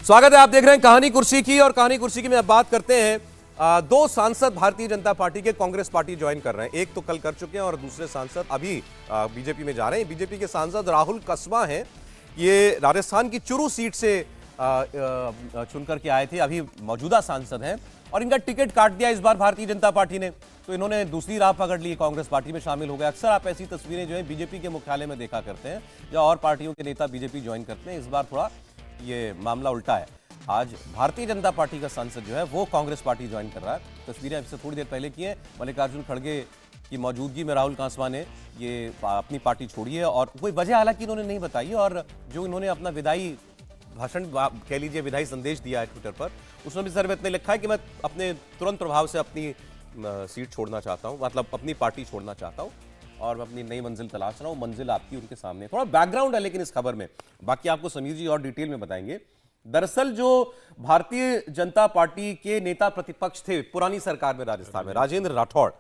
स्वागत है, आप देख रहे हैं कहानी कुर्सी की। और कहानी कुर्सी की में अब बात करते हैं दो सांसद भारतीय जनता पार्टी के कांग्रेस पार्टी ज्वाइन कर रहे हैं। एक तो कल कर चुके हैं और दूसरे सांसद अभी बीजेपी में जा रहे हैं। बीजेपी के सांसद राहुल कसवा हैं, ये राजस्थान की चुरू सीट से चुनकर के आए थे, अभी मौजूदा सांसद हैं और इनका टिकट काट दिया इस बार भारतीय जनता पार्टी ने, तो इन्होंने दूसरी राह पकड़ ली, कांग्रेस पार्टी में शामिल हो गए। अक्सर आप ऐसी तस्वीरें जो है बीजेपी के मुख्यालय में देखा करते हैं या और पार्टियों के नेता बीजेपी ज्वाइन करते हैं। इस बार थोड़ा ये मामला उल्टा है। आज भारतीय जनता पार्टी का सांसद जो है वो कांग्रेस पार्टी ज्वाइन कर रहा है। तस्वीरें इससे थोड़ी देर पहले की है, मल्लिकार्जुन खड़गे की मौजूदगी में राहुल कांसवा ने ये अपनी पार्टी छोड़ी है और कोई वजह हालांकि इन्होंने नहीं बताई। और जो इन्होंने अपना विदाई भाषण कह लीजिए, विदाई संदेश दिया है ट्विटर पर, उसमें भी सर इतने लिखा है कि मैं अपने तुरंत प्रभाव से अपनी सीट छोड़ना चाहता हूँ, मतलब अपनी पार्टी छोड़ना चाहता हूँ और मैं अपनी नई मंजिल तलाश रहा हूँ। मंजिल आपकी उनके सामने। थोड़ा बैकग्राउंड है लेकिन इस खबर में, बाकी आपको समीर जी और डिटेल में बताएंगे। दरअसल जो भारतीय जनता पार्टी के नेता प्रतिपक्ष थे पुरानी सरकार में राजस्थान में, राजेंद्र राठौड़,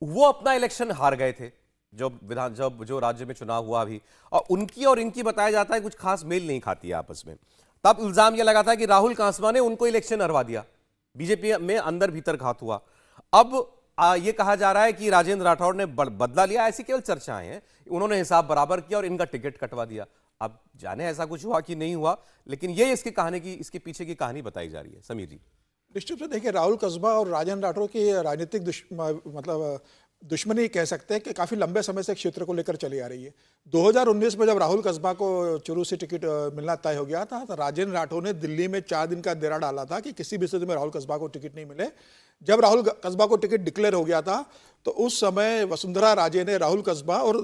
वो अपना इलेक्शन हार गए थे जब जो राज्य में चुनाव हुआ अभी, और उनकी और इनकी बताया जाता है कुछ खास मेल नहीं खाती है आपस में। तब इल्जाम यह लगा था कि राहुल कांसवा ने उनको इलेक्शन हरवा दिया, बीजेपी में अंदर भीतर घात हुआ। अब ये कहा जा रहा है कि राजेंद्र राठौड़ ने बदला लिया, ऐसी केवल चर्चाएं हैं, उन्होंने हिसाब बराबर किया और इनका टिकट कटवा दिया। अब जाने ऐसा कुछ हुआ कि नहीं हुआ, लेकिन ये इसके पीछे की कहानी बताई जा रही है। समीर जी। निश्चित से देखिए, राहुल कसबा और राजेंद्र राठौड़ की राजनीतिक दुश्मनी कह सकते हैं कि काफ़ी लंबे समय से क्षेत्र को लेकर चली आ रही है। 2019 में जब राहुल कसबा को चुरू से टिकट मिलना तय हो गया था तो राजेंद्र राठौड़ ने दिल्ली में 4 दिन का डेरा डाला था कि किसी भी स्थिति में राहुल कसबा को टिकट नहीं मिले। जब राहुल कसबा को टिकट डिक्लेयर हो गया था तो उस समय वसुंधरा राजे ने राहुल कसबा और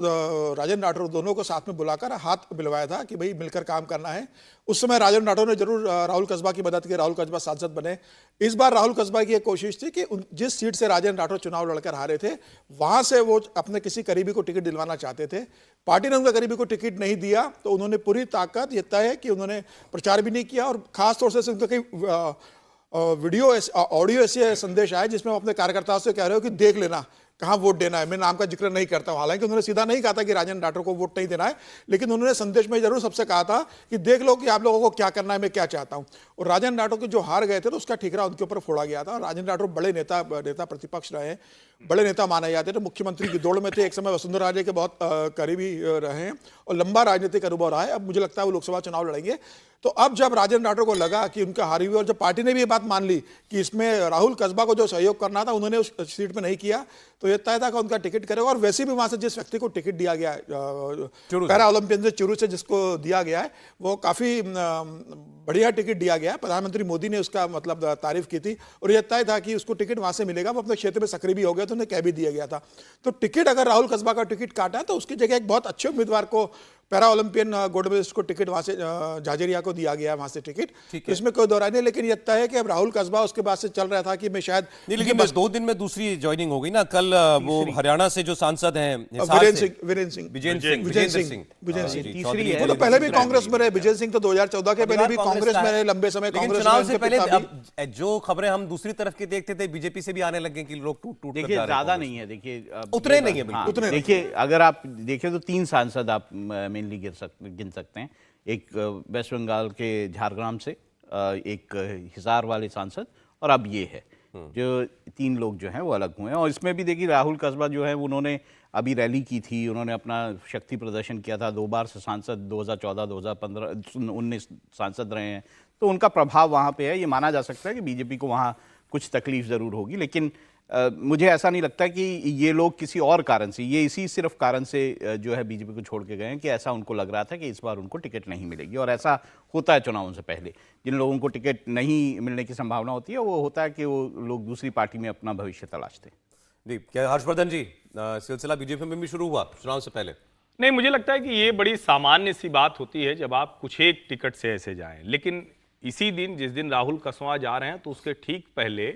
राजेंद्र राठौड़ दोनों को साथ में बुलाकर हाथ मिलवाया था कि भाई मिलकर काम करना है। उस समय राजेंद्र राठौड़ ने जरूर राहुल कसबा की मदद की, राहुल कसबा सांसद बने। इस बार राहुल कसबा की एक कोशिश थी कि जिस सीट से राजेंद्र राठौड़ चुनाव लड़कर हारे थे वहां से वो अपने किसी करीबी को टिकट दिलवाना चाहते थे। पार्टी ने उनका करीबी को टिकट नहीं दिया तो उन्होंने पूरी ताकत, ये तय है कि उन्होंने प्रचार भी नहीं किया और खासतौर से उनका कई वीडियो ऑडियो ऐसे संदेश आए जिसमें अपने कार्यकर्ताओं से कह रहे हो कि देख लेना कहाँ वोट देना है। मैं नाम का जिक्र नहीं करता हूं, हालांकि उन्होंने सीधा नहीं कहा था कि राजेंद्र राठौड़ को वोट नहीं देना है, लेकिन उन्होंने संदेश में जरूर सबसे कहा था कि देख लो कि आप लोगों को क्या करना है, मैं क्या चाहता हूं। और राजेंद्र राठौड़ के जो हार गए थे तो उसका ठीकरा उनके ऊपर फोड़ा गया था। राजेंद्र राठौड़ बड़े नेता प्रतिपक्ष रहे, बड़े नेता माने जाते थे, मुख्यमंत्री की दौड़ में थे, एक समय वसुंधरा राजे के बहुत करीबी रहे हैं और लंबा राजनीतिक अनुभव रहा है। अब मुझे लगता है वो लोकसभा चुनाव लड़ेंगे। तो अब जब राजेंद्र राठौड़ को लगा कि उनका हारी हुई और जब पार्टी ने भी ये बात मान ली कि इसमें राहुल कसबा को जो सहयोग करना था उन्होंने उस सीट में नहीं किया, तो ये तय था कि उनका टिकट करेगा। और वैसे भी वहां से जिस व्यक्ति को टिकट दिया गया है पैरा ओलंपियन से चुरू से जिसको दिया गया है वो काफी बढ़िया टिकट दिया गया है। प्रधानमंत्री मोदी ने उसका मतलब तारीफ की थी और यह तय था कि उसको टिकट वहां से मिलेगा। वो अपने क्षेत्र में सक्रिय भी हो गया तो उन्हें कह भी दिया गया था। तो टिकट अगर राहुल कसबा का टिकट काटा है तो उसकी जगह एक बहुत अच्छे उम्मीदवार को, पैरा ओलंपियन गोल्ड मेडलिस्ट को टिकट वहां से झाझरिया को दिया गया वहां से टिकट, तो इसमें कोई दौराई नहीं। लेकिन यह तय है कि अब राहुल कसबा उसके बाद से चल रहा था कि मैं शायद नहीं, लेकिन बस 2 दिन में दूसरी ज्वाइनिंग हो गई ना। कल वो हरियाणा से जो सांसद हैं विजेंद्र सिंह तीसरी है। वो तो पहले भी कांग्रेस में रहे, विजेंद्र सिंह तो 2014 के पहले भी कांग्रेस में रहे, लंबे समय कांग्रेस चुनाव से पहले। अब जो खबरें हम दूसरी तरफ की देखते थे बीजेपी से भी आने लगे कि लोग टूट देखिए ज्यादा नहीं है, देखिए उतरे नहीं है। देखिए अगर आप देखें तो 3 सांसद आप मेनली गिन सकते हैं। एक वेस्ट बंगाल के झारग्राम से, एक हिसार वाले सांसद और अब ये है, जो 3 लोग जो हैं वो अलग हुए हैं। और इसमें भी देखिए राहुल कसबा जो है उन्होंने अभी रैली की थी, उन्होंने अपना शक्ति प्रदर्शन किया था, 2 बार से सांसद 2014, 2015, 2019 सांसद रहे हैं, तो उनका प्रभाव वहाँ पे है। ये माना जा सकता है कि बीजेपी को वहाँ कुछ तकलीफ ज़रूर होगी, लेकिन मुझे ऐसा नहीं लगता कि ये लोग किसी और कारण से, ये इसी सिर्फ कारण से जो है बीजेपी को छोड़ के गए हैं कि ऐसा उनको लग रहा था कि इस बार उनको टिकट नहीं मिलेगी। और ऐसा होता है चुनावों से पहले, जिन लोगों को टिकट नहीं मिलने की संभावना होती है वो होता है कि वो लोग दूसरी पार्टी में अपना भविष्य तलाशते हैं। जी, क्या हर्षवर्धन जी, सिलसिला बीजेपी में भी शुरू हुआ चुनाव से पहले? नहीं, मुझे लगता है कि ये बड़ी सामान्य सी बात होती है जब आप कुछ एक टिकट से ऐसे जाएं। लेकिन इसी दिन, जिस दिन राहुल कसवा जा रहे हैं, तो उसके ठीक पहले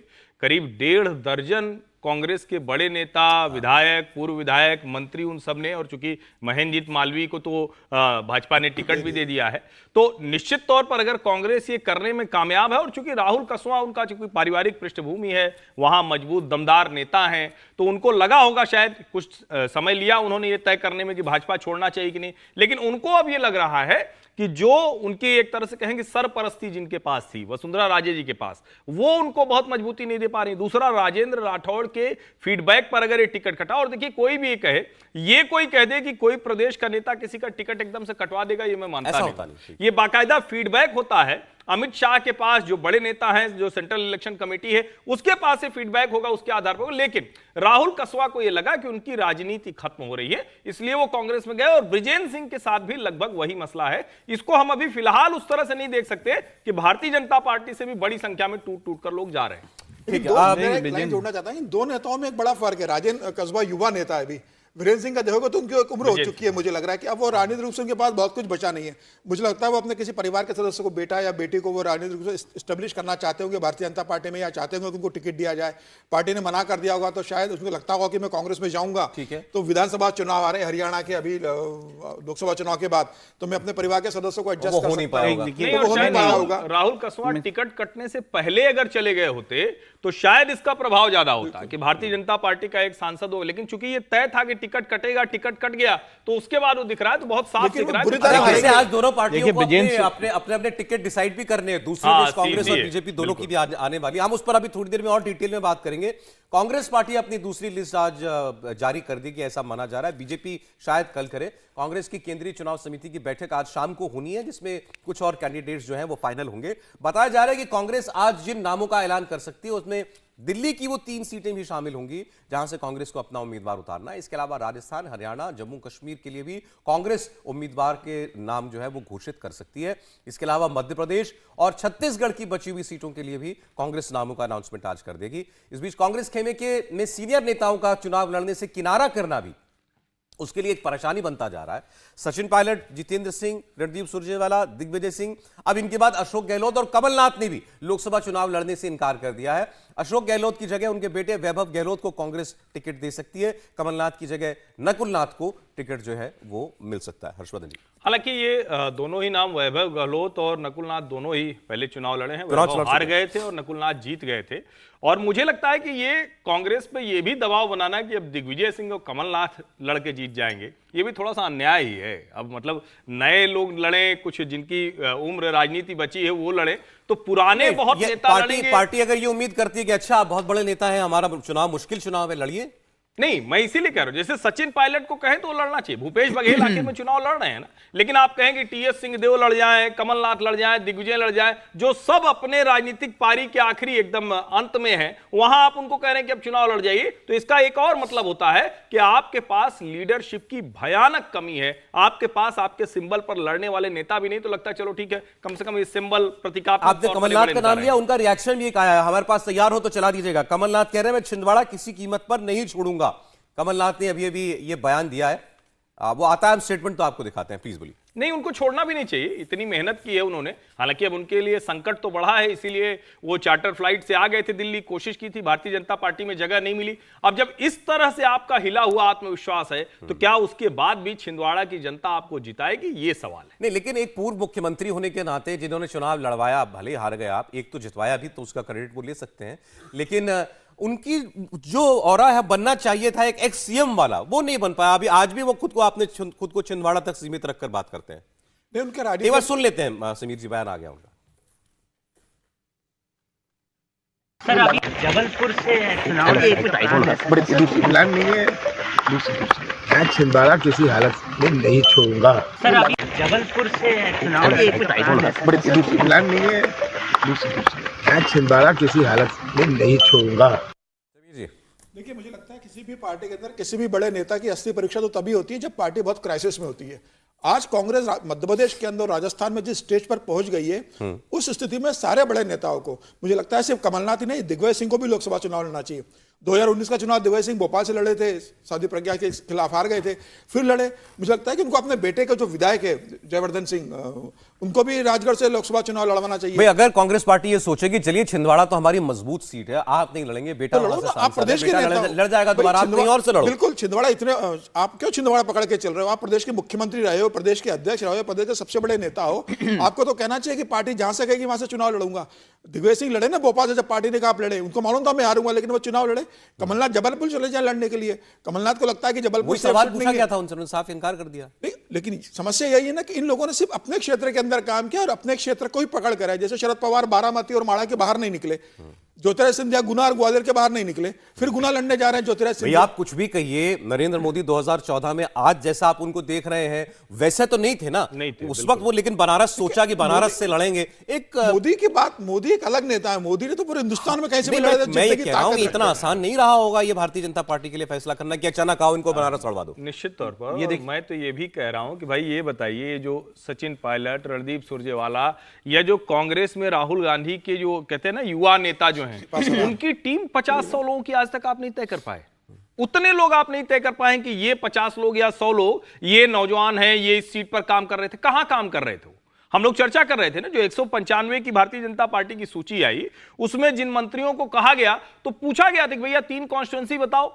करीब 1.5 दर्जन कांग्रेस के बड़े नेता, विधायक, पूर्व विधायक, मंत्री, उन सब ने, और चूंकि महेंद्रजीत मालवीय को तो भाजपा ने टिकट भी दे दिया है, तो निश्चित तौर पर अगर कांग्रेस ये करने में कामयाब है, और चूंकि राहुल कसवा उनका चूंकि पारिवारिक पृष्ठभूमि है, वहां मजबूत दमदार नेता हैं, तो उनको लगा होगा, शायद कुछ समय लिया उन्होंने ये तय करने में कि भाजपा छोड़ना चाहिए कि नहीं, लेकिन उनको अब ये लग रहा है कि जो उनकी एक तरह से कहेंगे सरपरस्ती जिनके पास थी, वसुंधरा राजे जी के पास, वो उनको बहुत मजबूती नहीं दे पा रही। दूसरा, राजेंद्र राठौड़ के फीडबैक पर अगर ये टिकट कटा, और देखिए कोई भी ये कहे, ये कोई कह दे कि कोई प्रदेश का नेता किसी का टिकट एकदम से कटवा देगा, ये मैं मानता नहीं। ये बाकायदा फीडबैक होता है अमित शाह के पास, जो बड़े नेता हैं, जो सेंट्रल इलेक्शन कमेटी है, उसके पास से फीडबैक होगा, उसके आधार पर। लेकिन राहुल कसवा को यह लगा कि उनकी राजनीति खत्म हो रही है, इसलिए वो कांग्रेस में गए, और ब्रिजेंद्र सिंह के साथ भी लगभग वही मसला है। इसको हम अभी फिलहाल उस तरह से नहीं देख सकते कि भारतीय जनता पार्टी से भी बड़ी संख्या में टूट टूट कर लोग जा रहे हैं। जोड़ना चाहता हूं, दो नेताओं में एक बड़ा फर्क है। राजेंद्र कसबा युवा नेता है अभी, वीरेंद्र सिंह का देखोगे तो उनकी उम्र हो चुकी है। मुझे लग रहा है कि अब वो राजनीतिक रूप से उनके पास बहुत कुछ बचा नहीं है। मुझे लगता है वो अपने किसी परिवार के सदस्य को, बेटा या बेटी को, वो राजनीतिक रूप से स्टेब्लिश करना चाहते होंगे भारतीय जनता पार्टी में, या चाहते होंगे कि उनको टिकट दिया जाए। पार्टी ने मना कर दिया होगा तो शायद उसको लगता होगा कि मैं कांग्रेस में जाऊंगा, ठीक है, तो विधानसभा चुनाव आ रहे हैं हरियाणा के, अभी लोकसभा चुनाव के बाद, तो मैं अपने परिवार के सदस्यों को एडजस्ट कर सकता हूं। राहुल कसवा टिकट कटने से पहले अगर चले गए होते तो शायद इसका प्रभाव ज्यादा होता कि भारतीय जनता पार्टी का एक सांसद हो, लेकिन चूंकि ये तय था कि टिकट कटेगा, टिकट कट गया, तो उसके बाद वो दिख रहा है, तो बहुत साफ दिख रहा है। वैसे आज दोनों पार्टियों को अपने टिकट डिसाइड भी करने हैं, दूसरी लिस्ट कांग्रेस और बीजेपी दोनों की भी आने वाली। हम उस पर अभी थोड़ी देर में और डिटेल में बात करेंगे। कांग्रेस पार्टी अपनी दूसरी लिस्ट आज जारी कर देगी, ऐसा माना जा रहा है। बीजेपी शायद कल करे। कांग्रेस की केंद्रीय चुनाव समिति की बैठक आज शाम को होनी है, जिसमें कुछ और कैंडिडेट्स जो हैं वो फाइनल होंगे। बताया जा रहा है कि कांग्रेस आज जिन नामों का ऐलान कर सकती है उसमें दिल्ली की वो 3 सीटें भी शामिल होंगी जहां से कांग्रेस को अपना उम्मीदवार उतारना है। इसके अलावा राजस्थान, हरियाणा, जम्मू कश्मीर के लिए भी कांग्रेस उम्मीदवार के नाम जो है वो घोषित कर सकती है। इसके अलावा मध्य प्रदेश और छत्तीसगढ़ की बची हुई सीटों के लिए भी कांग्रेस नामों का अनाउंसमेंट आज कर देगी। इस बीच कांग्रेस खेमे के में सीनियर नेताओं का चुनाव लड़ने से किनारा करना भी उसके लिए एक परेशानी बनता जा रहा है। सचिन पायलट, जितेंद्र सिंह, रणदीप सुरजेवाला, दिग्विजय सिंह, अब इनके बाद अशोक गहलोत और कमलनाथ ने भी लोकसभा चुनाव लड़ने से इनकार कर दिया है। अशोक गहलोत की जगह उनके बेटे वैभव गहलोत को कांग्रेस टिकट दे सकती है। कमलनाथ की जगह नकुलनाथ को टिकट जो है वो मिल सकता है। हर्षवर्धन जी, हालांकि ये दोनों ही नाम, वैभव गहलोत और नकुलनाथ, दोनों ही पहले चुनाव लड़े हैं। वैभव हार गए थे और नकुलनाथ जीत गए थे, और मुझे लगता है कि ये कांग्रेस पे ये भी दबाव बनाना है कि अब दिग्विजय सिंह और कमलनाथ लड़के जीत जाएंगे, ये भी थोड़ा सा अन्याय ही है। अब मतलब नए लोग लड़े, कुछ जिनकी उम्र राजनीति बची है वो लड़े, तो पुराने बहुत नेता लड़ेंगे। पार्टी अगर ये उम्मीद करती है कि अच्छा आप बहुत बड़े नेता हैं, हमारा चुनाव मुश्किल चुनाव है, लड़िए। नहीं, मैं इसीलिए कह रहा हूं, जैसे सचिन पायलट को कहें तो लड़ना चाहिए। भूपेश बघेल आखिर में चुनाव लड़ रहे हैं ना, लेकिन आप कहें कि टीएस सिंहदेव लड़ जाएं, कमलनाथ लड़ जाएं, दिग्विजय लड़ जाएं, जो सब अपने राजनीतिक पारी के आखिरी एकदम अंत में हैं, वहां आप उनको कह रहे हैं कि अब चुनाव लड़ जाइए, तो इसका एक और मतलब होता है कि आपके पास लीडरशिप की भयानक कमी है। आपके पास आपके सिंबल पर लड़ने वाले नेता भी नहीं, तो लगता है चलो ठीक है, कम से कम इस सिंबल प्रतीकात्मक। आपने कमलनाथ का नाम लिया, उनका रिएक्शन भी आया, हमारे पास तैयार हो तो चला दीजिएगा। कमलनाथ कह रहे हैं मैं छिंदवाड़ा किसी कीमत पर नहीं छोड़ूंगा। कमलनाथ ने अभी ये बयान दिया है, वो आता है, स्टेटमेंट तो आपको दिखाते हैं, प्लीज बोलिए। नहीं, उनको छोड़ना भी नहीं चाहिए, इतनी मेहनत की है उन्होंने। हालांकि अब उनके लिए संकट तो बढ़ा है, इसीलिए वो चार्टर फ्लाइट से आ गए थे दिल्ली, कोशिश की थी, भारतीय जनता पार्टी में जगह नहीं मिली। अब जब इस तरह से आपका हिला हुआ आत्मविश्वास है, तो क्या उसके बाद भी छिंदवाड़ा की जनता आपको जिताएगी, ये सवाल है। नहीं, लेकिन एक पूर्व मुख्यमंत्री होने के नाते जिन्होंने चुनाव लड़वाया, भले ही हार गए आप, एक तो जितवाया भी, तो उसका क्रेडिट वो ले सकते हैं, लेकिन उनकी जो ऑरा है बनना चाहिए था एक एक्स सीएम वाला, वो नहीं बन पाया। अभी आज भी वो खुद को छिंदवाड़ा तक सीमित रखकर बात करते हैं। नहीं, उनके बार सुन लेते हैं, समीर जी बयान आ गया उनका। सर अभी जबलपुर से चुनाव प्लान नहीं है, मैं छिंदवाड़ा किसी हालत में नहीं छोड़ूंगा। सर अभी जबलपुर से चुनाव प्लान नहीं है, मैं छिंदवाड़ा किसी हालत में नहीं छोड़ूंगा। देखिए, मुझे लगता है किसी भी पार्टी के अंदर किसी भी बड़े नेता की असली परीक्षा तो तभी होती है जब पार्टी बहुत क्राइसिस में होती है। आज कांग्रेस मध्य प्रदेश के अंदर, राजस्थान में जिस स्टेज पर पहुंच गई है, उस स्थिति में सारे बड़े नेताओं को, मुझे लगता है सिर्फ कमलनाथ ही नहीं, दिग्विजय सिंह को भी लोकसभा चुनाव लड़ना चाहिए। 2019 का चुनाव दिग्विजय सिंह भोपाल से लड़े थे, साध्वी प्रज्ञा के खिलाफ हार गए थे, फिर लड़े। मुझे लगता है कि उनको अपने बेटे का जो विधायक है जयवर्धन सिंह, उनको भी राजगढ़ से लोकसभा चुनाव लड़वाना चाहिए। भाई अगर कांग्रेस पार्टी ये सोचेगी चलिए छिंदवाड़ा तो हमारी मजबूत सीट है, आप नहीं लड़ेंगे, बेटा तो वहां से आप प्रदेश के बेटा नेता लड़ जाएगा दोबारा, आप कहीं और से लड़ो। बिल्कुल, छिंदवाड़ा इतने, आप क्यों छिंदवाड़ा पकड़ के चल रहे हो? आप प्रदेश के मुख्यमंत्री रहे हो, प्रदेश के अध्यक्ष रहे हो, प्रदेश के सबसे बड़े नेता हो, आपको तो कहना चाहिए कि पार्टी जहां से कहेगी वहां से चुनाव लड़ूंगा। दिग्विजय सिंह लड़े ना भोपाल से, जब पार्टी ने कहा आप लड़े, उनको मालूम था मैं हारूंगा, लेकिन वो चुनाव लड़े। कमलनाथ जबलपुर चले जाए लड़ने के लिए, कमलनाथ को लगता है कि जबलपुर से सवाल पूछा गया था उनसे, उन्होंने साफ इनकार कर दिया। लेकिन समस्या यही है ना कि इन लोगों ने सिर्फ अपने क्षेत्र के अंदर काम किया और अपने क्षेत्र को ही पकड़ कर है। जैसे शरद पवार बारामती और माड़ा के बाहर नहीं निकले, ज्योतिरादित्य सिंधिया गुना और ग्वालियर के बाहर नहीं निकले, फिर गुना लड़ने जा रहे हैं ज्योतिरादित्य सिंधिया। आप कुछ भी कहिए, नरेंद्र मोदी 2014 में आज जैसा आप उनको देख रहे हैं वैसे तो नहीं थे ना, नहीं थे उस वक्त वो, लेकिन बनारस सोचा कि बनारस से लड़ेंगे। एक मोदी की बात, मोदी एक अलग नेता है, मोदी ने तो पूरे हिंदुस्तान में कैसे भी लड़े थे। मैं ये कह रहा हूं इतना आसान नहीं रहा होगा ये भारतीय जनता पार्टी के लिए फैसला करना कि अचानक आओ इनको बनारस लड़वा दो। निश्चित तौर पर ये मैं तो ये भी कह रहा हूं कि भाई ये बताइए, ये जो सचिन पायलट, रणदीप सुरजेवाला या जो कांग्रेस में राहुल गांधी के जो कहते हैं ना युवा नेता जो हैं, उनकी टीम 50-100 लोगों की आज तक आप नहीं तय कर पाए। उतने लोग आप नहीं तय कर पाए कि ये 50 लोग या 100 लोग ये नौजवान हैं, ये इस सीट पर काम कर रहे थे। कहां काम कर रहे थे? हम लोग चर्चा कर रहे थे ना, जो 195 की भारतीय जनता पार्टी की सूची आई, उसमें जिन मंत्रियों को कहा गया तो पूछा गया था कि भैया 3 कॉन्स्टिट्यूंसी बताओ।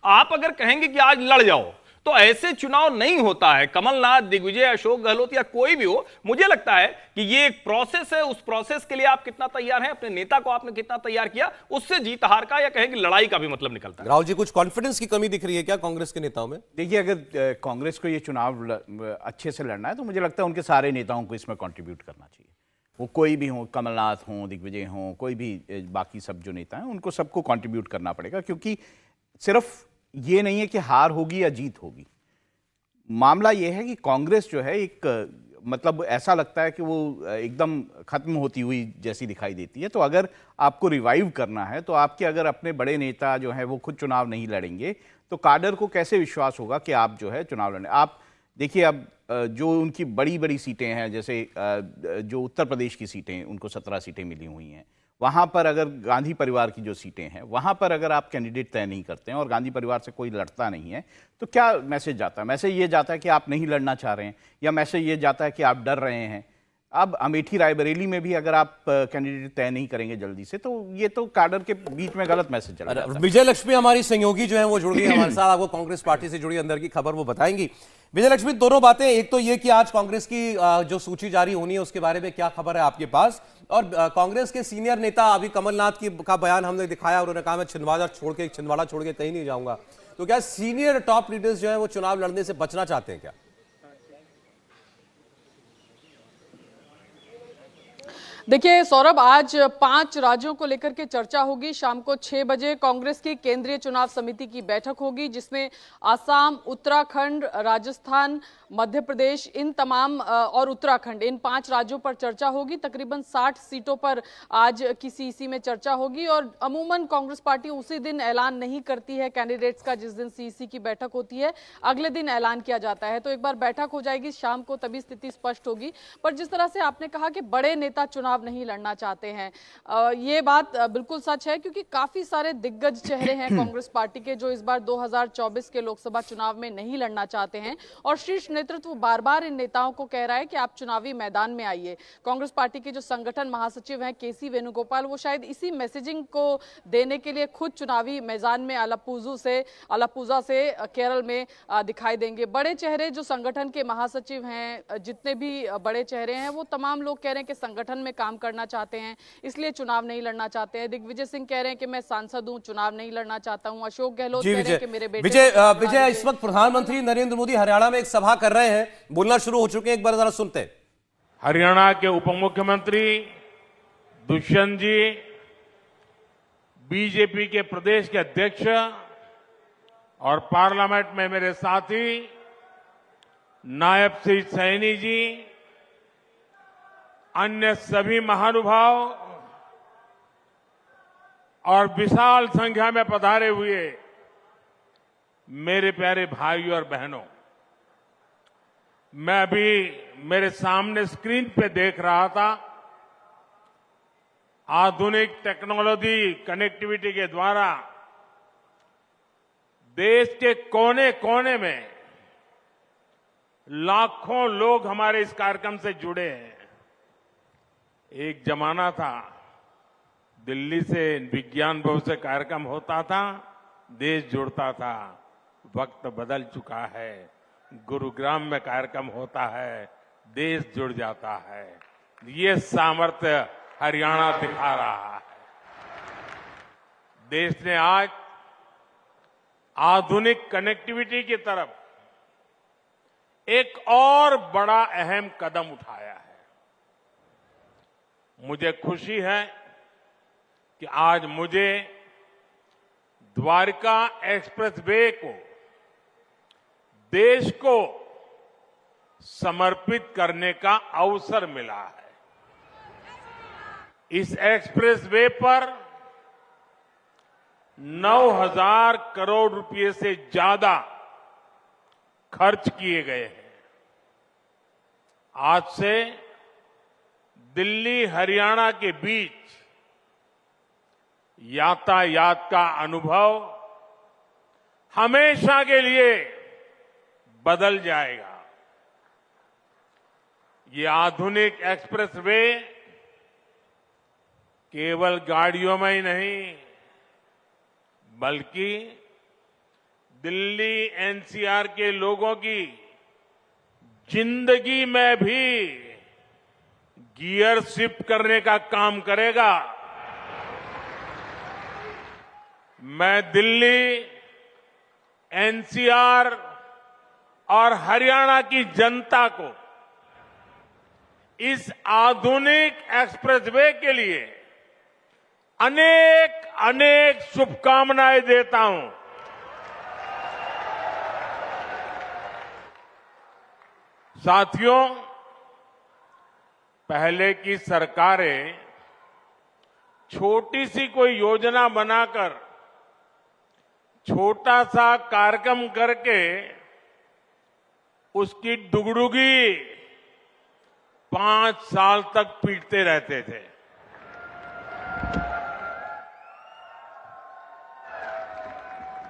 आप अगर कहेंगे कि आज लड़ जाओ तो ऐसे चुनाव नहीं होता है। कमलनाथ, दिग्विजय, अशोक गहलोत या कोई भी हो, मुझे लगता है कि ये एक प्रोसेस है। उस प्रोसेस के लिए आप कितना तैयार हैं, अपने नेता को आपने कितना तैयार किया, उससे जीत हार का या कहें कि लड़ाई का भी मतलब निकलता है। राहुल जी, कुछ कॉन्फिडेंस की कमी दिख रही है क्या कांग्रेस के नेताओं में? देखिए, अगर कांग्रेस को ये चुनाव अच्छे से लड़ना है तो मुझे लगता है उनके सारे नेताओं को इसमें कंट्रीब्यूट करना चाहिए। वो कोई भी हो, कमलनाथ हो, दिग्विजय हो, कोई भी बाकी सब जो नेता हैं, उनको सबको कंट्रीब्यूट करना पड़ेगा, क्योंकि सिर्फ ये नहीं है कि हार होगी या जीत होगी। मामला ये है कि कांग्रेस जो है एक मतलब ऐसा लगता है कि वो एकदम खत्म होती हुई जैसी दिखाई देती है। तो अगर आपको रिवाइव करना है तो आपके अगर अपने बड़े नेता जो है वो खुद चुनाव नहीं लड़ेंगे तो काडर को कैसे विश्वास होगा कि आप जो है चुनाव लड़ें। आप देखिए, अब जो उनकी बड़ी बड़ी सीटें हैं, जैसे जो उत्तर प्रदेश की सीटें, उनको 17 सीटें मिली हुई हैं, वहाँ पर अगर गांधी परिवार की जो सीटें हैं वहाँ पर अगर आप कैंडिडेट तय नहीं करते हैं और गांधी परिवार से कोई लड़ता नहीं है तो क्या मैसेज जाता है? मैसेज ये जाता है कि आप नहीं लड़ना चाह रहे हैं, या मैसेज ये जाता है कि आप डर रहे हैं। अब अमेठी रायबरेली में भी अगर आप कैंडिडेट तय नहीं करेंगे जल्दी से तो ये तो काडर के बीच में गलत मैसेज चला जाता है। विजय लक्ष्मी हमारी सहयोगी जो है वो जुड़ गई हमारे साथ, आपको कांग्रेस पार्टी से जुड़ी अंदर की खबर वो बताएंगी। विजय लक्ष्मी, दोनों बातें, एक तो ये कि आज कांग्रेस की जो सूची जारी होनी है उसके बारे में क्या खबर है आपके पास, और कांग्रेस के सीनियर नेता अभी कमलनाथ का बयान हमने दिखाया, उन्होंने कहा मैं छिंदवाड़ा छोड़ के कहीं नहीं जाऊंगा। तो क्या सीनियर टॉप लीडर्स जो है वो चुनाव लड़ने से बचना चाहते हैं क्या? देखिए सौरभ, आज 5 राज्यों को लेकर के चर्चा होगी। शाम को 6 बजे कांग्रेस की केंद्रीय चुनाव समिति की बैठक होगी, जिसमें आसाम, उत्तराखंड, राजस्थान, मध्य प्रदेश, इन तमाम और उत्तराखंड, इन 5 राज्यों पर चर्चा होगी। तकरीबन 60 सीटों पर आज की सीईसी में चर्चा होगी। और अमूमन कांग्रेस पार्टी उसी दिन ऐलान नहीं करती है कैंडिडेट्स का, जिस दिन सीईसी की बैठक होती है अगले दिन ऐलान किया जाता है। तो एक बार बैठक हो जाएगी शाम को, तभी स्थिति स्पष्ट होगी। पर जिस तरह से आपने कहा कि बड़े नेता चुनाव नहीं लड़ना चाहते हैं, ये बात बिल्कुल सच है, क्योंकि काफी सारे दिग्गज चेहरे हैं कांग्रेस पार्टी के जो इस बार 2024 के लोकसभा चुनाव में नहीं लड़ना चाहते हैं। और शीर्ष नेतृत्व बार बार इन नेताओं को कह रहा है कि आप चुनावी मैदान में आइए। कांग्रेस पार्टी के जो संगठन महासचिव हैं केसी वेणुगोपाल, वो शायद इसी मैसेजिंग को देने के लिए खुद चुनावी मैदान में अलापुजा से केरल में दिखाई देंगे। बड़े चेहरे जो संगठन के महासचिव हैं, जितने भी बड़े चेहरे हैं, वो तमाम लोग कह रहे हैं कि संगठन में काम करना चाहते हैं, इसलिए चुनाव नहीं लड़ना चाहते हैं। दिग्विजय सिंह कह रहे हैं कि मैं सांसद हूं, चुनाव नहीं लड़ना चाहता हूं। अशोक गहलोत कह रहे हैं कि मेरे बेटे विजय, इस वक्त प्रधानमंत्री नरेंद्र मोदी हरियाणा में एक सभा कर रहे हैं, बोलना शुरू हो चुके हैं, एक बार जरा सुनते हैं। हरियाणा के उप मुख्यमंत्री दुष्यंत जी, बीजेपी के प्रदेश के अध्यक्ष और पार्लियामेंट में मेरे साथी नायब श्री सैनी जी, अन्य सभी महानुभाव और विशाल संख्या में पधारे हुए मेरे प्यारे भाइयों और बहनों, मैं अभी मेरे सामने स्क्रीन पे देख रहा था, आधुनिक टेक्नोलॉजी कनेक्टिविटी के द्वारा देश के कोने कोने में लाखों लोग हमारे इस कार्यक्रम से जुड़े हैं। एक जमाना था, दिल्ली से विज्ञान भवन से कार्यक्रम होता था, देश जुड़ता था। वक्त बदल चुका है, गुरुग्राम में कार्यक्रम होता है, देश जुड़ जाता है। ये सामर्थ्य हरियाणा दिखा रहा है। देश ने आज आधुनिक कनेक्टिविटी की तरफ एक और बड़ा अहम कदम उठाया है। मुझे खुशी है कि आज मुझे द्वारका एक्सप्रेसवे को देश को समर्पित करने का अवसर मिला है। इस एक्सप्रेसवे पर 9,000 करोड़ रुपए से ज्यादा खर्च किए गए हैं। आज से दिल्ली हरियाणा के बीच यातायात का अनुभव हमेशा के लिए बदल जाएगा। ये आधुनिक एक्सप्रेसवे केवल गाड़ियों में ही नहीं, बल्कि दिल्ली एनसीआर के लोगों की जिंदगी में भी गियर शिफ्ट करने का काम करेगा। मैं दिल्ली, एनसीआर और हरियाणा की जनता को इस आधुनिक एक्सप्रेसवे के लिए अनेक अनेक शुभकामनाएं देता हूं। साथियों, पहले की सरकारें छोटी सी कोई योजना बनाकर छोटा सा कार्यक्रम करके उसकी डुगडुगी 5 साल तक पीटते रहते थे।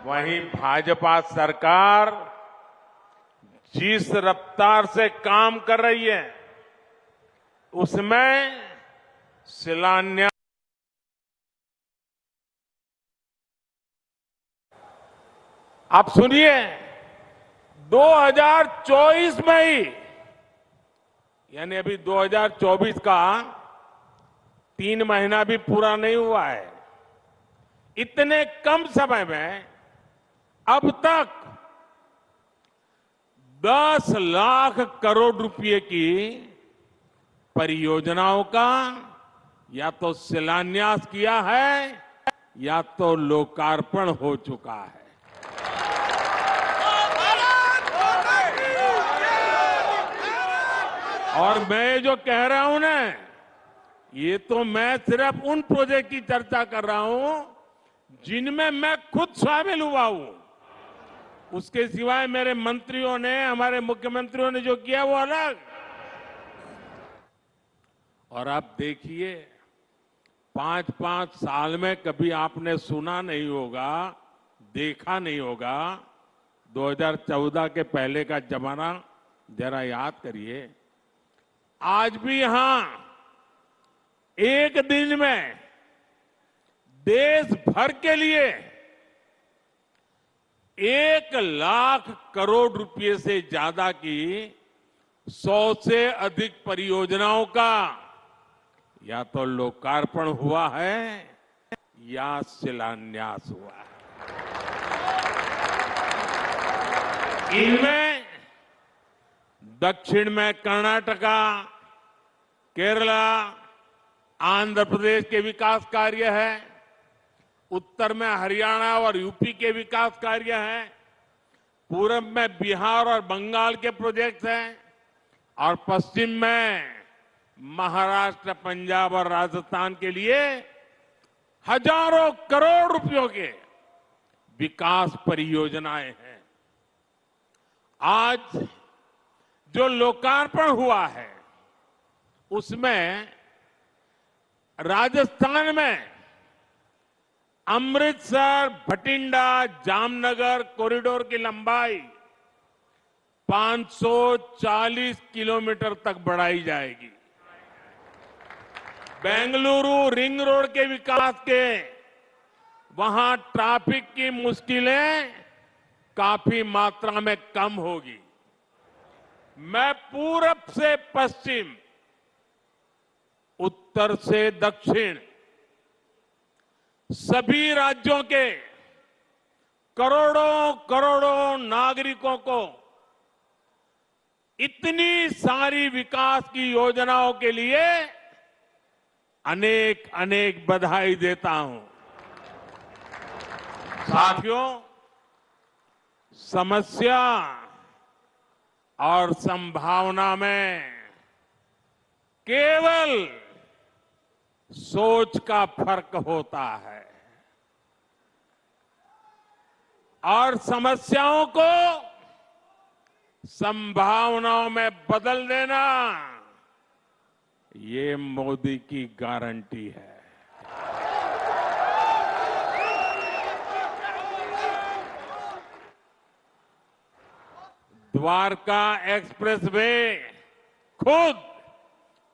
वहीं भाजपा सरकार जिस रफ्तार से काम कर रही है, उसमें शिलान्यास आप सुनिए, 2024 में ही, यानी अभी 2024 का 3 महीना भी पूरा नहीं हुआ है, इतने कम समय में अब तक 10 लाख करोड़ रुपए की परियोजनाओं का या तो शिलान्यास किया है या तो लोकार्पण हो चुका है। और मैं जो कह रहा हूं ना, ये तो मैं सिर्फ उन प्रोजेक्ट की चर्चा कर रहा हूं जिनमें मैं खुद शामिल हुआ हूं। उसके सिवाय मेरे मंत्रियों ने, हमारे मुख्यमंत्रियों ने जो किया वो अलग। और आप देखिए, 5-5 साल में कभी आपने सुना नहीं होगा, देखा नहीं होगा। 2014 के पहले का जमाना जरा याद करिए। आज भी यहां एक दिन में देश भर के लिए 1 लाख करोड़ रुपए से ज्यादा की 100 से अधिक परियोजनाओं का या तो लोकार्पण हुआ है या शिलान्यास हुआ है। इनमें दक्षिण में कर्नाटका, केरला, आंध्र प्रदेश के विकास कार्य है, उत्तर में हरियाणा और यूपी के विकास कार्य हैं, पूरब में बिहार और बंगाल के प्रोजेक्ट्स हैं, और पश्चिम में महाराष्ट्र, पंजाब और राजस्थान के लिए हजारों करोड़ रुपयों के विकास परियोजनाएं हैं। आज जो लोकार्पण हुआ है उसमें राजस्थान में अमृतसर भटिंडा जामनगर कॉरिडोर की लंबाई 540 किलोमीटर तक बढ़ाई जाएगी। बेंगलुरु रिंग रोड के विकास के वहां ट्रैफिक की मुश्किलें काफी मात्रा में कम होगी। मैं पूरब से पश्चिम, उत्तर से दक्षिण सभी राज्यों के करोड़ों करोड़ों नागरिकों को इतनी सारी विकास की योजनाओं के लिए अनेक अनेक बधाई देता हूं। साथियों, समस्या और संभावना में केवल सोच का फर्क होता है और समस्याओं को संभावनाओं में बदल देना ये मोदी की गारंटी है। द्वारका एक्सप्रेसवे खुद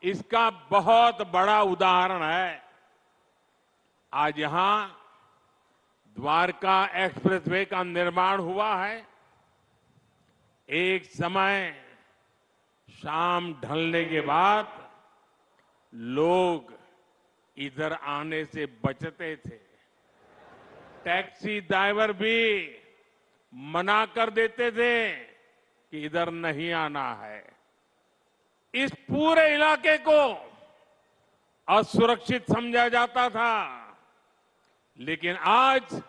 इसका बहुत बड़ा उदाहरण है। आज यहां द्वारका एक्सप्रेसवे का निर्माण हुआ है। एक समय शाम ढलने के बाद लोग इधर आने से बचते थे। टैक्सी ड्राइवर भी मना कर देते थे कि इधर नहीं आना है। इस पूरे इलाके को असुरक्षित समझा जाता था, लेकिन आज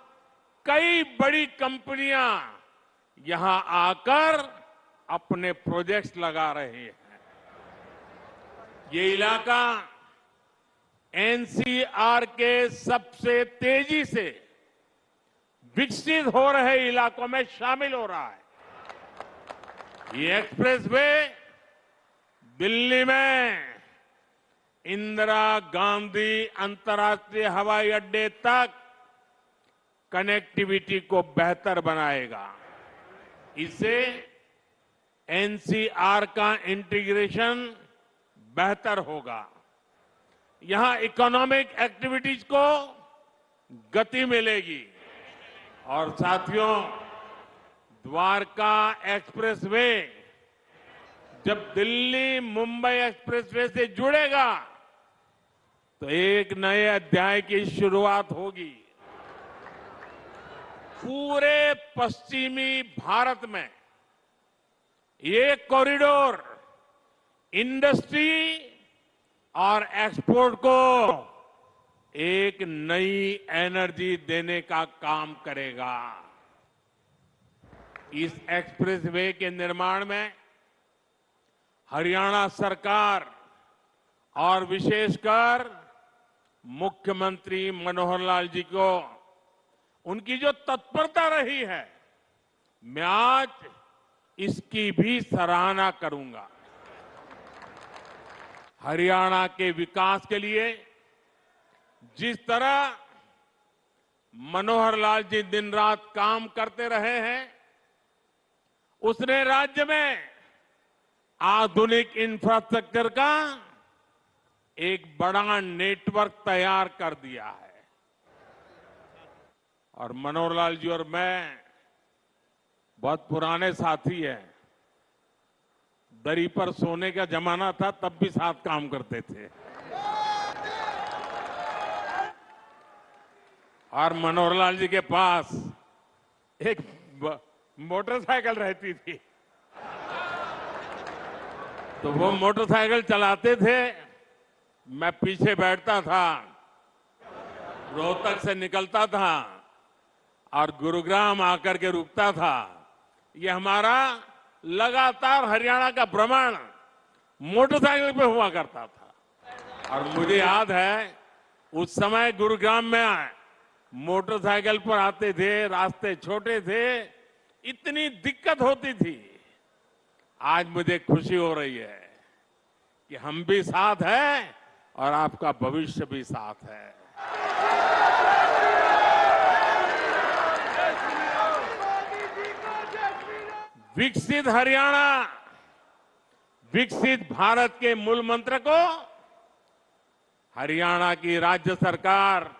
कई बड़ी कंपनियां यहां आकर अपने प्रोजेक्ट्स लगा रहे हैं। ये इलाका एनसीआर के सबसे तेजी से विकसित हो रहे इलाकों में शामिल हो रहा है। ये एक्सप्रेसवे दिल्ली में इंदिरा गांधी अंतर्राष्ट्रीय हवाई अड्डे तक कनेक्टिविटी को बेहतर बनाएगा। इससे एनसीआर का इंटीग्रेशन बेहतर होगा। यहां इकोनॉमिक एक्टिविटीज को गति मिलेगी। और साथियों, द्वारका एक्सप्रेसवे जब दिल्ली मुंबई एक्सप्रेसवे से जुड़ेगा तो एक नए अध्याय की शुरुआत होगी। पूरे पश्चिमी भारत में ये कॉरिडोर इंडस्ट्री और एक्सपोर्ट को एक नई एनर्जी देने का काम करेगा। इस एक्सप्रेसवे के निर्माण में हरियाणा सरकार और विशेषकर मुख्यमंत्री मनोहर लाल जी को उनकी जो तत्परता रही है, मैं आज इसकी भी सराहना करूंगा। हरियाणा के विकास के लिए जिस तरह मनोहर लाल जी दिन रात काम करते रहे हैं, उसने राज्य में आधुनिक इंफ्रास्ट्रक्चर का एक बड़ा नेटवर्क तैयार कर दिया है। और मनोहर लाल जी और मैं बहुत पुराने साथी हैं। दरी पर सोने का जमाना था, तब भी साथ काम करते थे। और मनोहर लाल जी के पास एक मोटरसाइकिल रहती थी, तो वो मोटरसाइकिल चलाते थे, मैं पीछे बैठता था, रोहतक से निकलता था और गुरुग्राम आकर के रुकता था। ये हमारा लगातार हरियाणा का भ्रमण मोटरसाइकिल पे हुआ करता था। और मुझे याद है उस समय गुरुग्राम में मोटरसाइकिल पर आते थे, रास्ते छोटे थे, इतनी दिक्कत होती थी। आज मुझे खुशी हो रही है कि हम भी साथ हैं और आपका भविष्य भी साथ है। विकसित हरियाणा, विकसित भारत के मूल मंत्र को हरियाणा की राज्य सरकार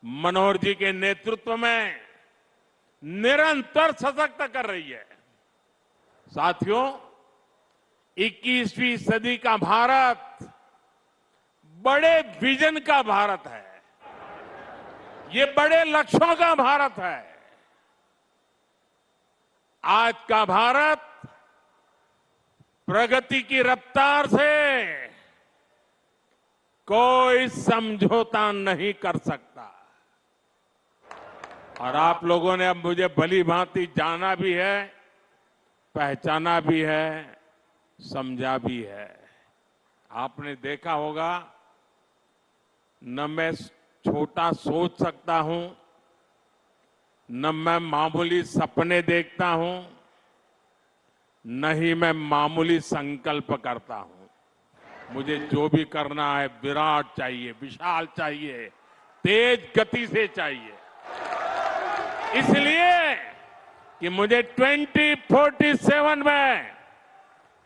मनोहर जी के नेतृत्व में निरंतर सशक्त कर रही है। साथियों, 21वीं सदी का भारत बड़े विजन का भारत है। ये बड़े लक्ष्यों का भारत है। आज का भारत प्रगति की रफ्तार से कोई समझौता नहीं कर सकता। और आप लोगों ने अब मुझे भली भांति जाना भी है, पहचाना भी है, समझा भी है। आपने देखा होगा, न मैं छोटा सोच सकता हूं, न मैं मामूली सपने देखता हूं, न ही मैं मामूली संकल्प करता हूं। मुझे जो भी करना है विराट चाहिए, विशाल चाहिए, तेज गति से चाहिए। इसलिए कि मुझे 2047 में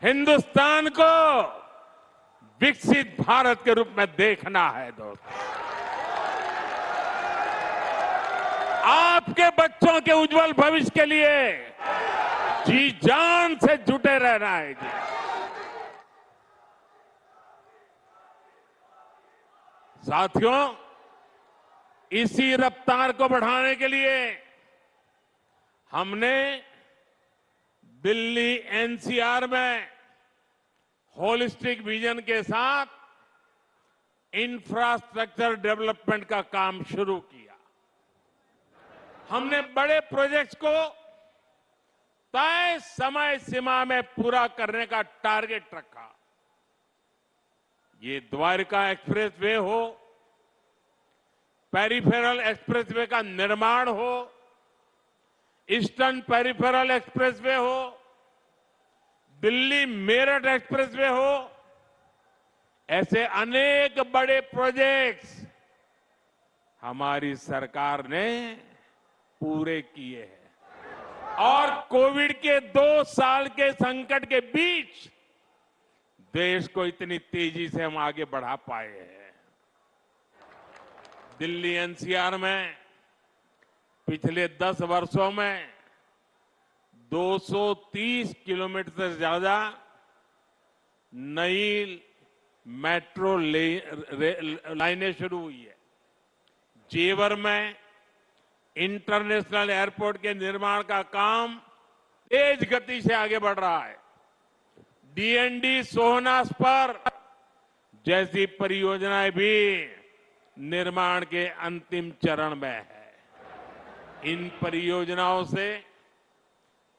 हिंदुस्तान को विकसित भारत के रूप में देखना है। दोस्तों, आपके बच्चों के उज्जवल भविष्य के लिए जी जान से जुटे रहना है। जी, साथियों, इसी रफ्तार को बढ़ाने के लिए हमने दिल्ली एनसीआर में होलिस्टिक विजन के साथ इंफ्रास्ट्रक्चर डेवलपमेंट का काम शुरू किया। हमने बड़े प्रोजेक्ट्स को तय समय सीमा में पूरा करने का टारगेट रखा। ये द्वारका एक्सप्रेसवे हो, पेरिफेरल एक्सप्रेसवे का निर्माण हो, ईस्टर्न पेरिफेरल एक्सप्रेसवे हो, दिल्ली मेरठ एक्सप्रेसवे हो, ऐसे अनेक बड़े प्रोजेक्ट्स हमारी सरकार ने पूरे किए हैं। और कोविड के 2 साल के संकट के बीच देश को इतनी तेजी से हम आगे बढ़ा पाए हैं। दिल्ली एनसीआर में पिछले 10 वर्षों में 230 किलोमीटर से ज्यादा नई मेट्रो लाइनें शुरू हुई है। जेवर में इंटरनेशनल एयरपोर्ट के निर्माण का काम तेज गति से आगे बढ़ रहा है। डीएनडी सोहनास पर जैसी परियोजनाएं भी निर्माण के अंतिम चरण में है। इन परियोजनाओं से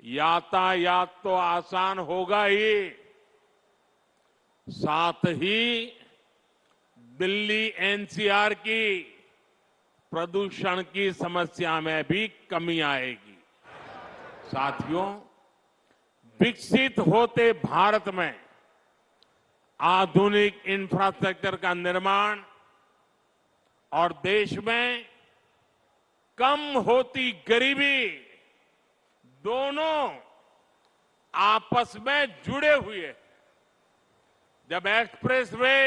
यातायात तो आसान होगा ही, साथ ही दिल्ली एनसीआर की प्रदूषण की समस्या में भी कमी आएगी। साथियों, विकसित होते भारत में आधुनिक इंफ्रास्ट्रक्चर का निर्माण और देश में कम होती गरीबी दोनों आपस में जुड़े हुए हैं। जब एक्सप्रेसवे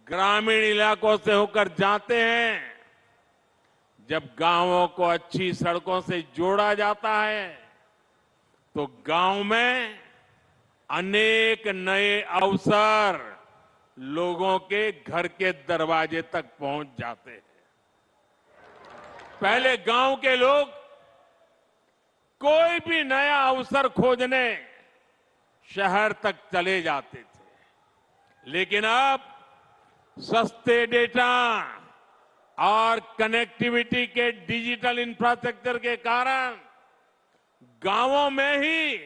ग्रामीण इलाकों से होकर जाते हैं, जब गांवों को अच्छी सड़कों से जोड़ा जाता है, तो गांव में अनेक नए अवसर लोगों के घर के दरवाजे तक पहुंच जाते हैं। पहले गांव के लोग कोई भी नया अवसर खोजने शहर तक चले जाते थे, लेकिन अब सस्ते डेटा और कनेक्टिविटी के डिजिटल इंफ्रास्ट्रक्चर के कारण गांवों में ही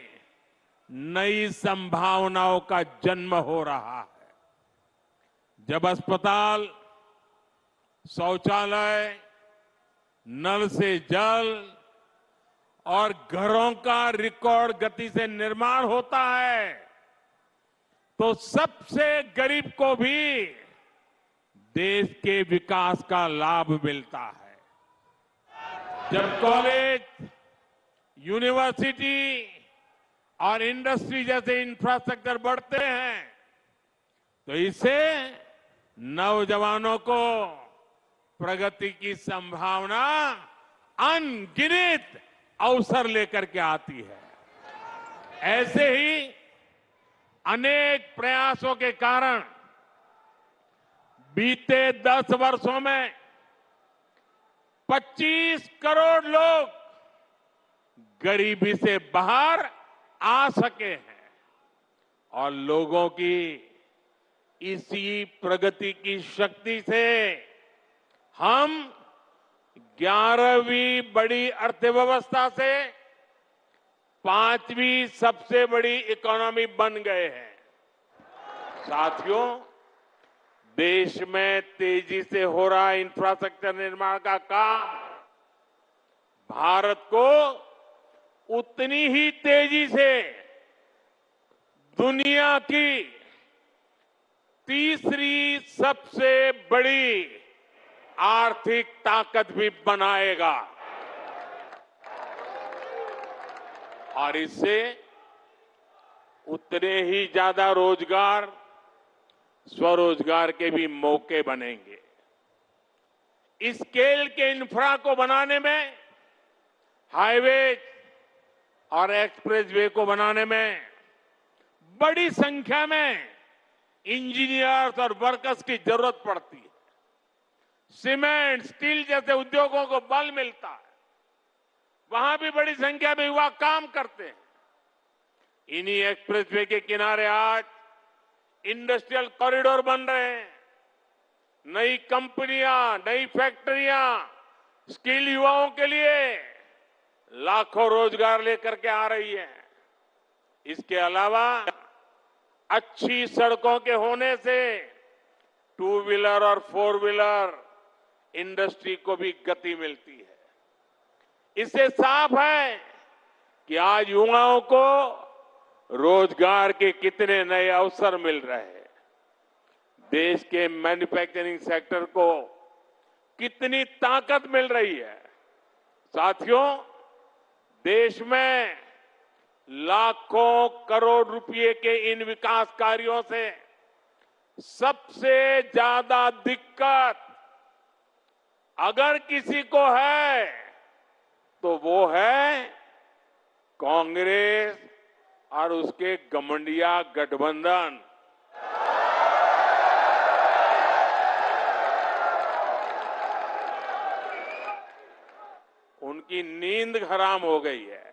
नई संभावनाओं का जन्म हो रहा है। जब अस्पताल, शौचालय, नल से जल और घरों का रिकॉर्ड गति से निर्माण होता है, तो सबसे गरीब को भी देश के विकास का लाभ मिलता है। जब कॉलेज यूनिवर्सिटी और इंडस्ट्री जैसे इंफ्रास्ट्रक्चर बढ़ते हैं तो इससे नौजवानों को प्रगति की संभावना अनगिनत अवसर लेकर के आती है। ऐसे ही अनेक प्रयासों के कारण बीते 10 वर्षों में 25 करोड़ लोग गरीबी से बाहर आ सके हैं और लोगों की इसी प्रगति की शक्ति से हम 11वीं बड़ी अर्थव्यवस्था से 5वीं सबसे बड़ी इकोनॉमी बन गए हैं। साथियों, देश में तेजी से हो रहा इंफ्रास्ट्रक्चर निर्माण का काम भारत को उतनी ही तेजी से दुनिया की तीसरी सबसे बड़ी आर्थिक ताकत भी बनाएगा और इससे उतने ही ज्यादा रोजगार, स्वरोजगार के भी मौके बनेंगे। इस स्केल के इंफ्रा को बनाने में, हाईवे और एक्सप्रेसवे को बनाने में बड़ी संख्या में इंजीनियर्स और वर्कर्स की जरूरत पड़ती है। सीमेंट, स्टील जैसे उद्योगों को बल मिलता है, वहां भी बड़ी संख्या में युवा काम करते हैं। इन्हीं एक्सप्रेसवे के किनारे आज इंडस्ट्रियल कॉरिडोर बन रहे हैं, नई कंपनियां, नई फैक्ट्रियां स्किल युवाओं के लिए लाखों रोजगार लेकर के आ रही है। इसके अलावा अच्छी सड़कों के होने से 2 व्हीलर और 4 व्हीलर इंडस्ट्री को भी गति मिलती है। इससे साफ है कि आज युवाओं को रोजगार के कितने नए अवसर मिल रहे हैं। देश के मैन्युफैक्चरिंग सेक्टर को कितनी ताकत मिल रही है। साथियों, देश में लाखों करोड़ रुपए के इन विकास कार्यों से सबसे ज्यादा दिक्कत अगर किसी को है तो वो है कांग्रेस और उसके घमंडिया गठबंधन। उनकी नींद हराम हो गई है।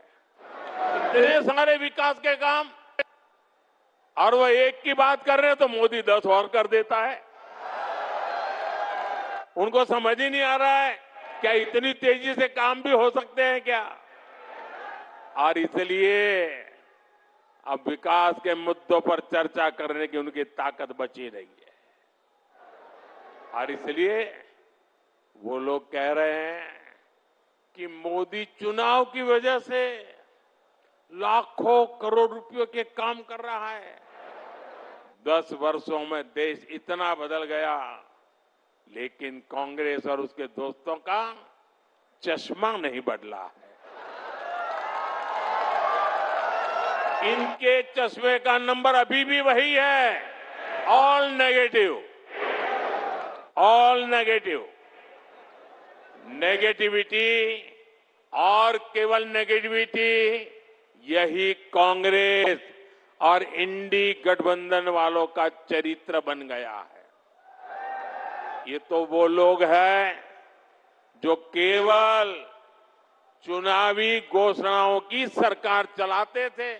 इतने सारे विकास के काम और वो एक की बात कर रहे हैं तो मोदी 10 और कर देता है। उनको समझ ही नहीं आ रहा है क्या इतनी तेजी से काम भी हो सकते हैं क्या। और इसलिए अब विकास के मुद्दों पर चर्चा करने की उनकी ताकत बची नहीं है। और इसलिए वो लोग कह रहे हैं कि मोदी चुनाव की वजह से लाखों करोड़ रुपयों के काम कर रहा है। 10 वर्षों में देश इतना बदल गया, लेकिन कांग्रेस और उसके दोस्तों का चश्मा नहीं बदला है। इनके चश्मे का नंबर अभी भी वही है, all negative, all negative. Negativity और केवल नेगेटिविटी यही कांग्रेस और इंडी गठबंधन वालों का चरित्र बन गया है। ये तो वो लोग हैं जो केवल चुनावी घोषणाओं की सरकार चलाते थे।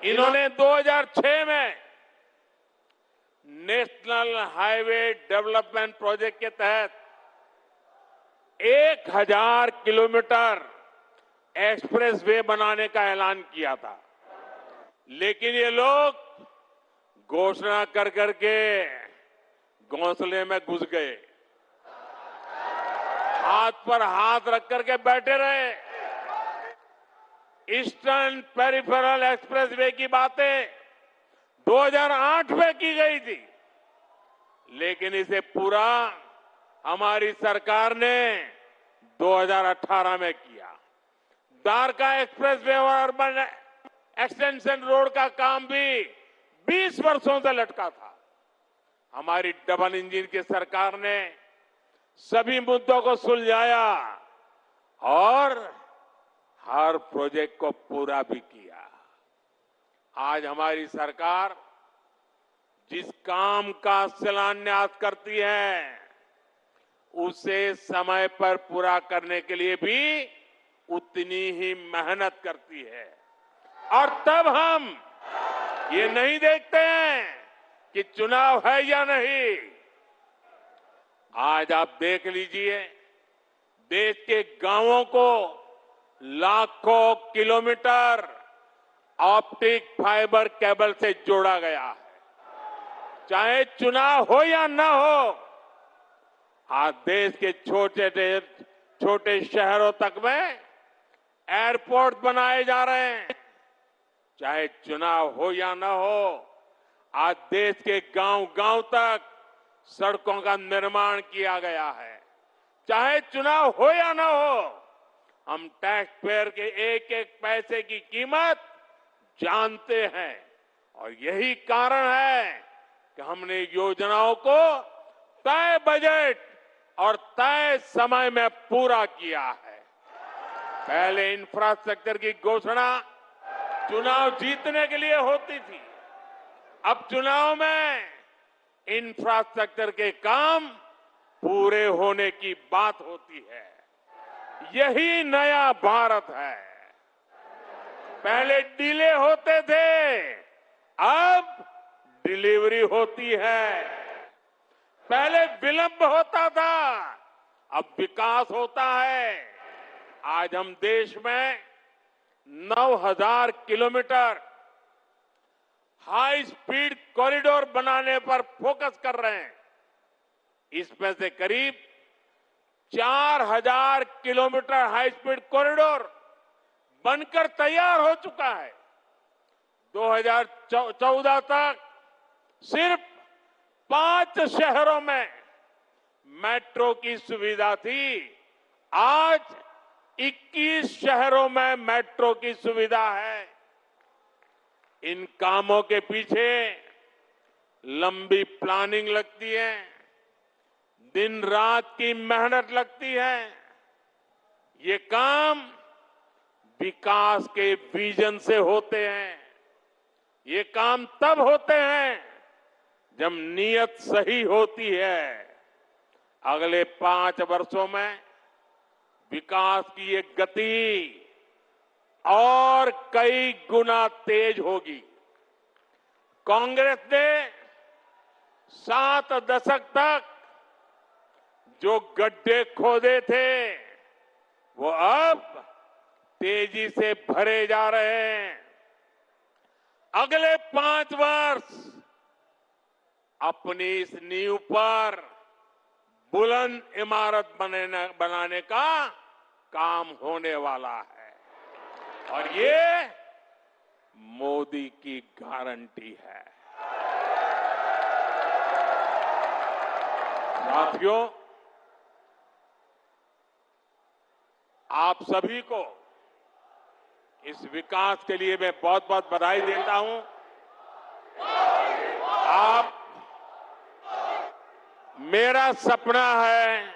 इन्होंने 2006 में नेशनल हाईवे डेवलपमेंट प्रोजेक्ट के तहत 1000 किलोमीटर एक्सप्रेसवे बनाने का ऐलान किया था, लेकिन ये लोग घोषणा कर करके घोंसले में घुस गए, हाथ पर हाथ रख करके बैठे रहे। ईस्टर्न पेरिफेरल एक्सप्रेसवे की बातें 2008 में की गई थी, लेकिन इसे पूरा हमारी सरकार ने 2018 में किया। द्वारका एक्सप्रेस वे और अर्बन एक्सटेंशन रोड का काम भी 20 वर्षों से लटका था। हमारी डबल इंजन की सरकार ने सभी मुद्दों को सुलझाया और हर प्रोजेक्ट को पूरा भी किया। आज हमारी सरकार जिस काम का शिलान्यास करती है उसे समय पर पूरा करने के लिए भी उतनी ही मेहनत करती है। और तब हम ये नहीं देखते हैं कि चुनाव है या नहीं। आज आप देख लीजिए, देश के गांवों को लाखों किलोमीटर ऑप्टिक फाइबर केबल से जोड़ा गया है। चाहे चुनाव हो या ना हो, आज देश के छोटे शहरों तक में एयरपोर्ट बनाए जा रहे हैं। चाहे चुनाव हो या ना हो, आज देश के गांव-गांव तक सड़कों का निर्माण किया गया है। चाहे चुनाव हो या ना हो, हम टैक्स पेयर के एक एक पैसे की कीमत जानते हैं और यही कारण है कि हमने योजनाओं को तय बजट और तय समय में पूरा किया है। पहले इंफ्रास्ट्रक्चर की घोषणा चुनाव जीतने के लिए होती थी, अब चुनाव में इंफ्रास्ट्रक्चर के काम पूरे होने की बात होती है। यही नया भारत है। पहले डिले होते थे, अब डिलीवरी होती है। पहले विलंब होता था, अब विकास होता है। आज हम देश में 9,000 किलोमीटर हाई स्पीड कॉरिडोर बनाने पर फोकस कर रहे हैं। इसमें से करीब 4,000 किलोमीटर हाई स्पीड कॉरिडोर बनकर तैयार हो चुका है। 2014 तक सिर्फ 5 शहरों में मेट्रो की सुविधा थी, आज 21 शहरों में मेट्रो की सुविधा है। इन कामों के पीछे लंबी प्लानिंग लगती है, दिन रात की मेहनत लगती है। ये काम विकास के विजन से होते हैं। ये काम तब होते हैं जब नीयत सही होती है। अगले 5 वर्षों में विकास की ये गति और कई गुना तेज होगी। कांग्रेस ने 7 दशक तक जो गड्ढे खोदे थे वो अब तेजी से भरे जा रहे हैं। अगले 5 वर्ष अपनी इस नींव पर बुलंद इमारत बनाने का काम होने वाला है और ये मोदी की गारंटी है। साथियों, आप सभी को इस विकास के लिए मैं बहुत बहुत बधाई देता हूं। आप, मेरा सपना है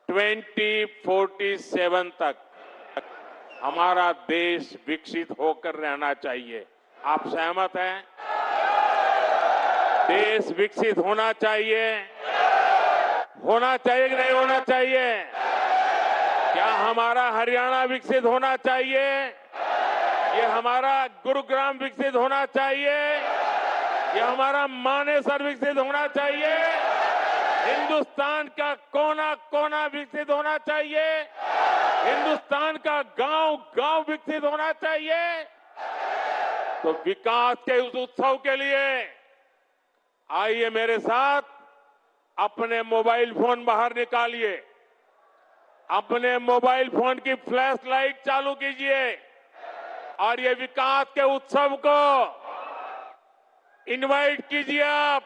2047 तक हमारा देश विकसित होकर रहना चाहिए। आप सहमत हैं? देश विकसित होना चाहिए कि नहीं होना चाहिए? क्या हमारा हरियाणा विकसित होना चाहिए? ये हमारा गुरुग्राम विकसित होना चाहिए? ये हमारा मानेसर विकसित होना चाहिए? हिंदुस्तान का कोना कोना विकसित होना चाहिए? हिंदुस्तान का गांव गांव विकसित होना चाहिए? तो विकास के उस उत्सव के लिए आइए मेरे साथ अपने मोबाइल फोन बाहर निकालिए, अपने मोबाइल फोन की फ्लैश लाइट चालू कीजिए और ये विकास के उत्सव को इनवाइट कीजिए। आप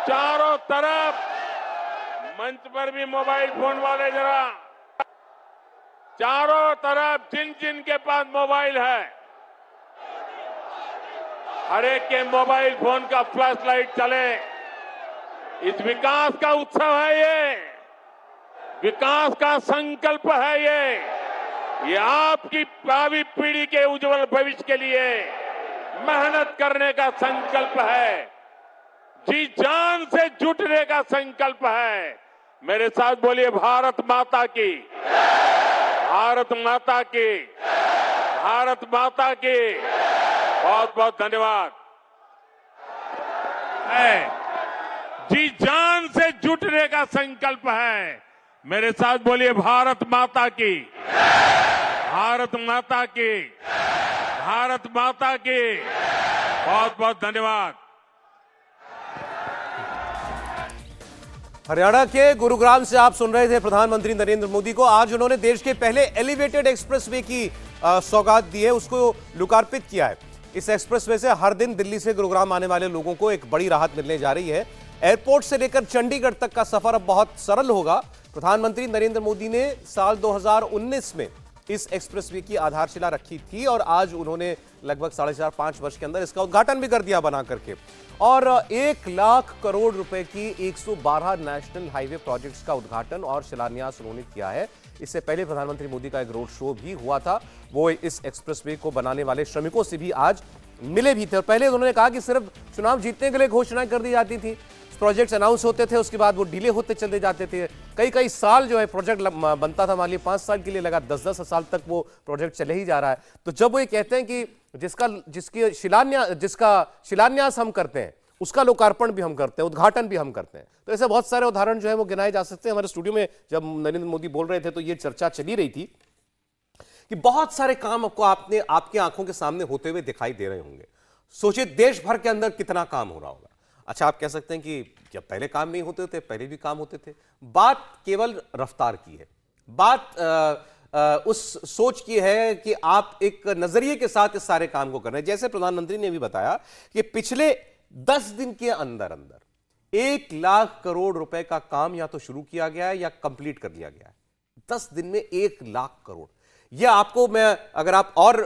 चारों तरफ मंच पर भी मोबाइल फोन वाले जरा चारों तरफ जिन जिन के पास मोबाइल है, हर एक के मोबाइल फोन का फ्लैश लाइट चले। इस विकास का उत्सव है ये, विकास का संकल्प है ये आपकी भावी पीढ़ी के उज्जवल भविष्य के लिए मेहनत करने का संकल्प है, जी जान से जुटने का संकल्प है। मेरे साथ बोलिए भारत माता की, भारत माता की, भारत माता की। बहुत बहुत धन्यवाद। जी जान से जुटने का संकल्प है। मेरे साथ बोलिए भारत माता की, भारत माता की, भारत माता की। बहुत बहुत धन्यवाद। हरियाणा के गुरुग्राम से आप सुन रहे थे प्रधानमंत्री नरेंद्र मोदी को। आज उन्होंने देश के पहले एलिवेटेड एक्सप्रेसवे की सौगात दी है, उसको लोकार्पित किया है। इस एक्सप्रेसवे से हर दिन दिल्ली से गुरुग्राम आने वाले लोगों को एक बड़ी राहत मिलने जा रही है। एयरपोर्ट से लेकर चंडीगढ़ तक का सफर अब बहुत सरल होगा। प्रधानमंत्री नरेंद्र मोदी ने साल 2019 में इस एक्सप्रेसवे की आधारशिला रखी थी और आज उन्होंने लगभग 4.5 वर्ष के अंदर इसका उद्घाटन भी कर दिया बना करके। और 1 लाख करोड़ रुपए की 112 नेशनल हाईवे प्रोजेक्ट्स का उद्घाटन और शिलान्यास उन्होंने किया है। इससे पहले प्रधानमंत्री मोदी का एक रोड शो भी हुआ था, वो इस एक्सप्रेसवे को बनाने वाले श्रमिकों से भी आज मिले भी थे। और पहले उन्होंने कहा कि सिर्फ चुनाव जीतने के लिए घोषणाएं कर दी जाती थी, प्रोजेक्ट्स अनाउंस होते थे, उसके बाद वो डिले होते चले जाते थे। कई साल जो है प्रोजेक्ट बनता था, मान लीजिए 5 साल के लिए लगा, 10 साल तक वो प्रोजेक्ट चले ही जा रहा है। तो जब वो ये कहते हैं कि जिसका शिलान्यास हम करते हैं उसका लोकार्पण भी हम करते हैं, उद्घाटन भी हम करते हैं, तो ऐसे बहुत सारे उदाहरण जो है वो गिनाए जा सकते हैं। हमारे स्टूडियो में जब नरेंद्र मोदी बोल रहे थे तो ये चर्चा चली रही थी कि बहुत सारे काम आपको आपके आंखों के सामने होते हुए दिखाई दे रहे होंगे। सोचिए देश भर के अंदर कितना काम हो रहा होगा। अच्छा, आप कह सकते हैं कि जब पहले काम नहीं होते थे, पहले भी काम होते थे। बात केवल रफ्तार की है, बात उस सोच की है कि आप एक नजरिए के साथ इस सारे काम को कर रहे हैं। जैसे प्रधानमंत्री ने भी बताया कि पिछले 10 दिन के अंदर 1 लाख करोड़ रुपए का काम या तो शुरू किया गया है या कंप्लीट कर लिया गया है। 10 दिन में 1 लाख करोड़। यह आपको मैं अगर आप और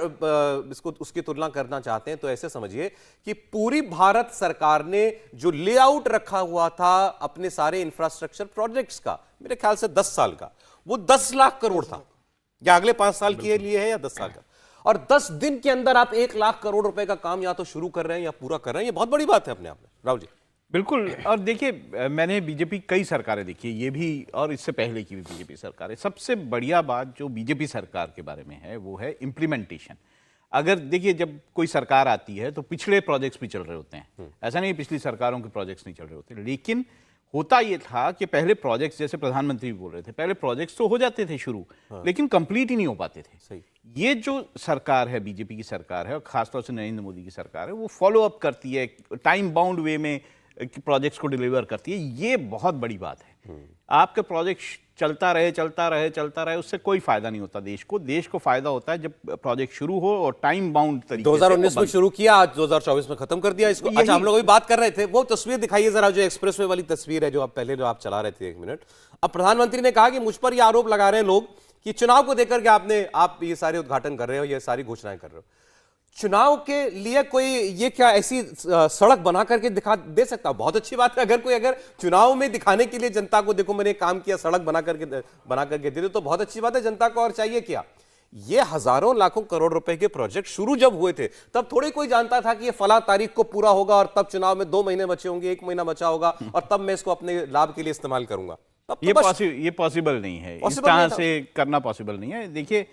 इसको उसकी तुलना करना चाहते हैं तो ऐसे समझिए कि पूरी भारत सरकार ने जो लेआउट रखा हुआ था अपने सारे इंफ्रास्ट्रक्चर प्रोजेक्ट्स का, मेरे ख्याल से 10 साल का, वो 10 लाख करोड़ था। या अगले 5 साल के लिए है या 10 साल का। और 10 दिन के अंदर आप 1 लाख करोड़ रुपए का काम या तो शुरू कर रहे हैं या पूरा कर रहे हैं। ये बहुत बड़ी बात है अपने आप में। राहुल जी। बिल्कुल। और देखिए, मैंने बीजेपी कई सरकारें देखी, ये भी और इससे पहले की भी बीजेपी सरकारें। सबसे बढ़िया बात जो बीजेपी सरकार के बारे में है वो है इम्प्लीमेंटेशन। अगर देखिए, जब कोई सरकार आती है तो पिछले प्रोजेक्ट्स भी चल रहे होते हैं, ऐसा नहीं पिछली सरकारों के प्रोजेक्ट्स नहीं चल रहे होते, लेकिन होता ये था कि पहले प्रोजेक्ट्स, जैसे प्रधानमंत्री भी बोल रहे थे, पहले प्रोजेक्ट्स तो हो जाते थे शुरू, लेकिन कंप्लीट ही नहीं हो पाते थे। सही। ये जो सरकार है, बीजेपी की सरकार है और खासतौर से नरेंद्र मोदी की सरकार है, वो फॉलो अप करती है, टाइम बाउंड वे में प्रोजेक्ट्स को डिलीवर करती है। ये बहुत बड़ी बात है। आपके प्रोजेक्ट चलता रहे, उससे कोई फायदा नहीं होता देश को। देश को फायदा होता है जब प्रोजेक्ट शुरू हो और टाइम बाउंड तरीके 2019 में शुरू किया, आज 2024 में खत्म कर दिया इसको। अच्छा, हम लोग अभी बात कर रहे थे, वो तस्वीर दिखाइए जरा, जो एक्सप्रेसवे वाली तस्वीर है जो आप चला रहे थे 1 मिनट। अब प्रधानमंत्री ने कहा कि मुझ पर ये आरोप लगा रहे हैं लोग कि चुनाव को देकर के आप ये सारे उद्घाटन कर रहे हो, ये सारी घोषणाएं कर रहे हो। चुनाव के लिए कोई ये क्या ऐसी सड़क बना करके दिखा दे सकता? बहुत अच्छी बात है। अगर चुनाव में दिखाने के लिए जनता को, देखो मैंने काम किया, सड़क बना करके दे दो तो बहुत अच्छी बात है। जनता को और चाहिए क्या? ये हजारों लाखों करोड़ रुपए के प्रोजेक्ट शुरू जब हुए थे तब थोड़ी कोई जानता था कि ये फला तारीख को पूरा होगा और तब चुनाव में 2 महीने बचे होंगे, 1 महीना बचा होगा और तब मैं इसको अपने लाभ के लिए इस्तेमाल करूंगा। ये पॉसिबल नहीं है, इस तरह से करना पॉसिबल नहीं है। देखिए,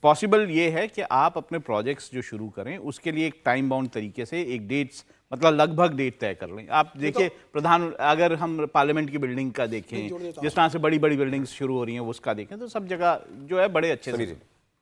पॉसिबल ये है कि आप अपने प्रोजेक्ट्स जो शुरू करें उसके लिए एक टाइम बाउंड तरीके से एक डेट्स, मतलब लगभग डेट तय कर लें। आप देखिए, अगर हम पार्लियामेंट की बिल्डिंग का देखें, जिस तरह से बड़ी बड़ी बिल्डिंग्स शुरू हो रही हैं उसका देखें, तो सब जगह जो है बड़े अच्छे से।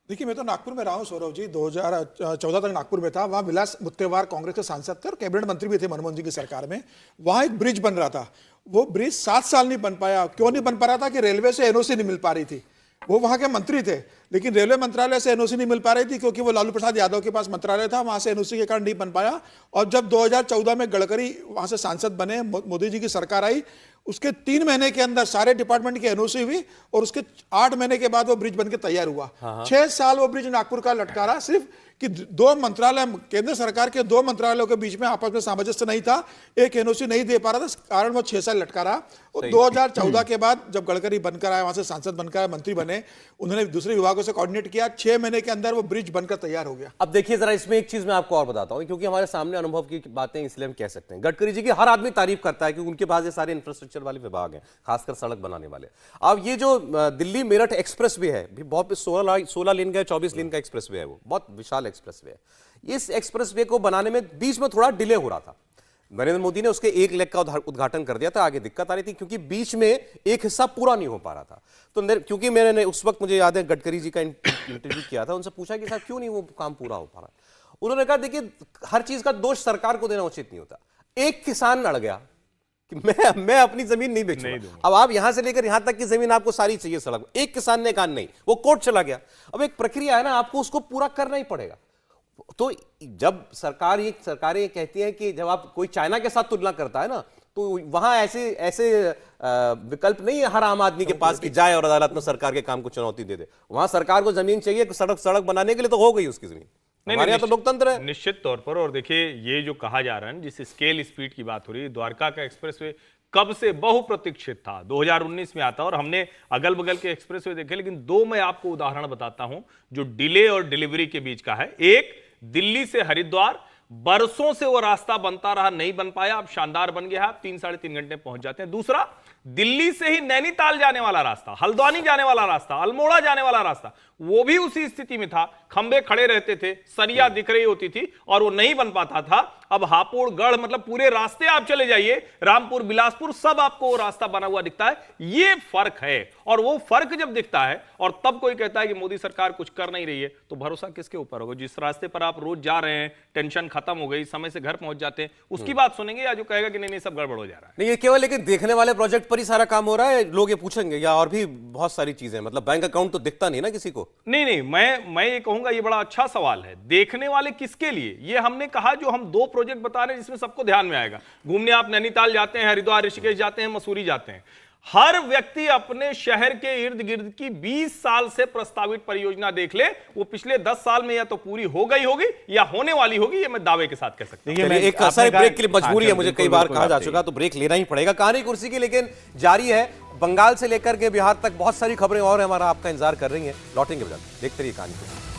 देखिए, मैं तो नागपुर में रहा हूँ सौरभ जी, 2014 तक नागपुर में था। वहाँ विलास मुत्तेवार कांग्रेस के सांसद थे और कैबिनेट मंत्री भी थे मनमोहन जी की सरकार में। वहाँ एक ब्रिज बन रहा था, वो ब्रिज 7 साल नहीं बन पाया। क्यों नहीं बन पा रहा था? कि रेलवे से एनओसी नहीं मिल पा रही थी। वो वहाँ के मंत्री थे, लेकिन रेलवे मंत्रालय से एनओसी नहीं मिल पा रही थी क्योंकि वो लालू प्रसाद यादव के पास मंत्रालय था, वहाँ से एनओसी के कारण नहीं बन पाया। और जब 2014 में गडकरी वहाँ से सांसद बने, मोदी जी की सरकार आई, उसके 3 महीने के अंदर सारे डिपार्टमेंट की एनओसी हुई और उसके 8 महीने के बाद वो ब्रिज बनके तैयार हुआ। 6 साल वो ब्रिज नागपुर का लटका रहा, सिर्फ कि 2 मंत्रालय, केंद्र सरकार के 2 मंत्रालयों के बीच में आपस में सामंजस्य नहीं था, एक एनओसी नहीं दे पा रहा था, इस कारण वो 6 साल लटका रहा। और 2014 के बाद जब गडकरी बनकर आए, वहां से सांसद बनकर आए, मंत्री बने, उन्होंने दूसरे विभागों से कोऑर्डिनेट किया, 6 महीने के अंदर वो ब्रिज बनकर तैयार हो गया। अब देखिए जरा, इसमें एक चीज मैं आपको और बताता हूं, क्योंकि हमारे सामने अनुभव की बातें इसलिए हम कह सकते हैं। गडकरी जी की हर आदमी तारीफ करता है क्योंकि उनके पास ये सारे इंफ्रास्ट्रक्चर वाले विभाग हैं, खासकर सड़क बनाने वाले। अब ये जो दिल्ली मेरठ एक्सप्रेस वे है, बहुत 16 लेन का 24 लेन का एक्सप्रेस वे है, वो बहुत विशाल एक्सप्रेस वे है। इस एक्सप्रेस वे को बनाने में बीच में थोड़ा डिले हो रहा था। नरेंद्र मोदी ने उसके एक लेग का उद्घाटन कर दिया था, आगे दिक्कत आ रही थी क्योंकि बीच में एक हिस्सा पूरा नहीं हो पा रहा था। तो क्योंकि मैंने उस वक्त, मुझे याद है, गडकरी जी का इंटरव्यू किया था, उनसे पूछा कि साहब क्यों नहीं वो काम पूरा हो पा रहा। उन्होंने कहा देखिए, हर चीज का दोष सरकार को देना उचित नहीं होता। एक किसान अड़ गया कि मैं अपनी जमीन नहीं बेचूंगा, अब आप यहां से लेकर यहां तक की जमीन आपको सारी चाहिए सड़क, एक किसान ने कहा नहीं, वो कोर्ट चला गया। अब एक प्रक्रिया है ना, आपको उसको पूरा करना ही पड़ेगा। तो जब सरकारें ये कहती हैं कि जब आप कोई चाइना के साथ तुलना करता है ना, तो वहां ऐसे विकल्प नहीं है हर आम आदमी के पास कि जाए और अदालत में सरकार के काम को चुनौती दे दे। वहां सरकार को जमीन चाहिए, सड़क बनाने के लिए तो हो गई उसकी जमीन। हमारे यहाँ तो लोकतंत्र है निश्चित तौर पर। और देखिए, ये जो कहा जा रहा है, जिस स्केल स्पीड की बात हो रही है, द्वारका का एक्सप्रेसवे कब से बहुप्रतीक्षित था, 2019 में आता, और हमने अगल बगल के एक्सप्रेसवे देखे, लेकिन 2 मैं आपको उदाहरण बताता हूं जो डिले और डिलीवरी के बीच का है। एक, दिल्ली से हरिद्वार, बरसों से वो रास्ता बनता रहा, नहीं बन पाया, अब शानदार बन गया है, आप 3 साढ़े 3 घंटे में पहुंच जाते हैं। दूसरा, दिल्ली से ही नैनीताल जाने वाला रास्ता, हल्द्वानी जाने वाला रास्ता, अल्मोड़ा जाने वाला रास्ता, वो भी उसी स्थिति में था, खंबे खड़े रहते थे, सरिया दिख रही होती थी और वो नहीं बन पाता था। अब हापुड़, गढ़, मतलब पूरे रास्ते आप चले जाइए, रामपुर, बिलासपुर, सब आपको वो रास्ता बना हुआ दिखता है। ये फर्क है। और वो फर्क जब दिखता है और तब कोई कहता है कि मोदी सरकार कुछ कर नहीं रही है, तो भरोसा किसके ऊपर होगा? जिस रास्ते पर आप रोज जा रहे हैं, टेंशन खत्म हो गई, समय से घर पहुंच जाते हैं, उसकी बात सुनेंगे, या जो कहेगा कि नहीं सब गड़बड़ हो जा रहा है? नहीं, ये केवल लेकिन देखने वाले प्रोजेक्ट पर ही सारा काम हो रहा है, लोग ये पूछेंगे, या और भी बहुत सारी चीजें, मतलब बैंक अकाउंट तो दिखता नहीं ना किसी को। नहीं, मैं ये कहूंगा, ये बड़ा अच्छा सवाल है। देखने वाले किसके लिए? ये हमने कहा, जो हम 2 प्रोजेक्ट बता रहे हैं जिसमें सबको ध्यान में आएगा। घूमने आप नैनीताल जाते हैं, हरिद्वार, ऋषिकेश जाते हैं, मसूरी जाते हैं, हर व्यक्ति अपने शहर के इर्द गिर्द की 20 साल से प्रस्तावित परियोजना देख ले, वो पिछले 10 साल में या तो पूरी हो गई होगी या होने वाली होगी, ये मैं दावे के साथ कह सकता हूं। एक ब्रेक के लिए मजबूरी है, मुझे कई बार कहा जा चुका, तो ब्रेक लेना ही पड़ेगा। कहानी कुर्सी की लेकिन जारी है, बंगाल से लेकर के बिहार तक बहुत सारी खबरें और हमारा आपका इंतजार कर रही हैं। लौटेंगे, देखते रहिए कहानी कुर्सी।